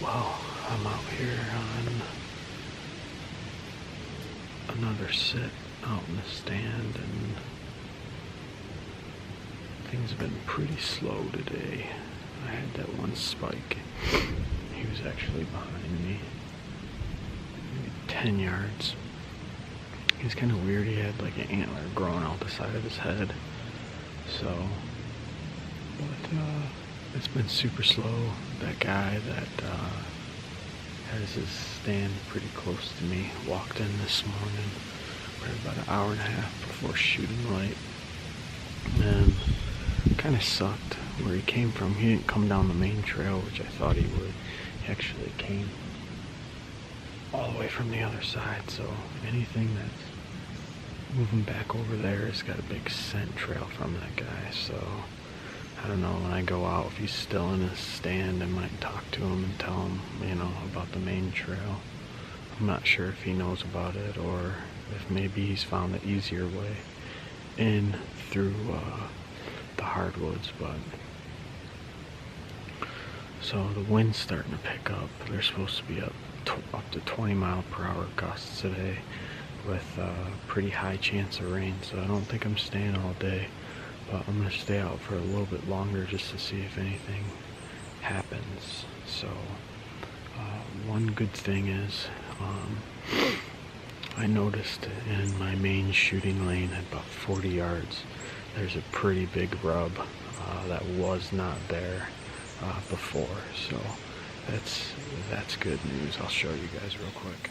Well, I'm out here on another sit out in the stand, and things have been pretty slow today. I had that one spike. He was actually behind me, maybe 10 yards. He was kind of weird. He had like an antler growing out the side of his head. So, but it's been super slow. That guy that has his stand pretty close to me walked in this morning, probably about an hour and a half before shooting light, and kind of sucked where he came from. He didn't come down the main trail, which I thought he would. He actually came all the way from the other side, so anything that's moving back over there has got a big scent trail from that guy. So I don't know, when I go out, if he's still in his stand, I might talk to him and tell him, about the main trail. I'm not sure if he knows about it, or if maybe he's found the easier way in through the hardwoods. But so the wind's starting to pick up. They're supposed to be up to 20 mile per hour gusts today, with a pretty high chance of rain. So I don't think I'm staying all day, but I'm gonna stay out for a little bit longer just to see if anything happens. So one good thing is I noticed in my main shooting lane at about 40 yards there's a pretty big rub that was not there before. So that's good news. I'll show you guys real quick.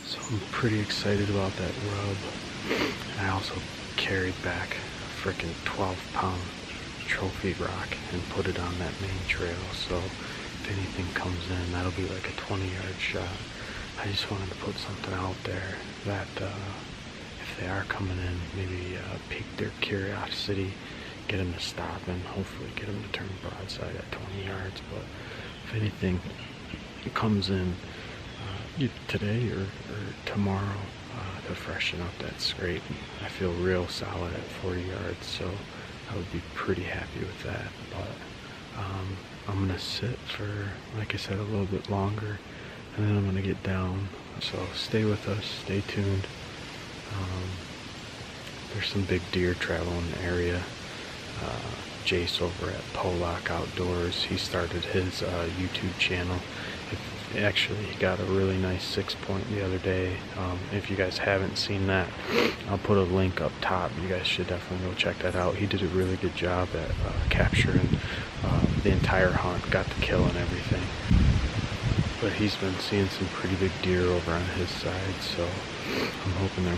So I'm pretty excited about that rub. I also carried back a frickin' 12-pound trophy rock and put it on that main trail. So if anything comes in, that'll be like a 20-yard shot. I just wanted to put something out there that if they are coming in, maybe pique their curiosity, get them to stop, and hopefully get them to turn broadside at 20 yards. But if anything comes in today or tomorrow to freshen up that scrape, I feel real solid at 40 yards, so I would be pretty happy with that. But I'm gonna sit for, like I said, a little bit longer, and then I'm gonna get down. So stay with us, stay tuned. There's some big deer traveling the area. Jace over at Pollock Outdoors, he started his YouTube channel. Actually, he got a really nice 6-point the other day. If you guys haven't seen that, I'll put a link up top. You guys should definitely go check that out. He did a really good job at capturing the entire hunt, got the kill and everything. But he's been seeing some pretty big deer over on his side, so I'm hoping I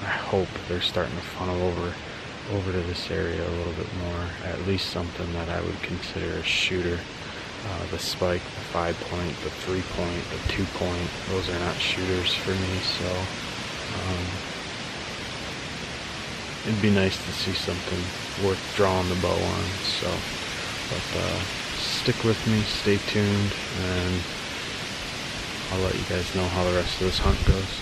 hope they're starting to funnel over to this area a little bit more. At least something that I would consider a shooter. The spike, the 5-point, the 3-point, the 2-point, those are not shooters for me. So it'd be nice to see something worth drawing the bow on. So, but stick with me, stay tuned, and I'll let you guys know how the rest of this hunt goes.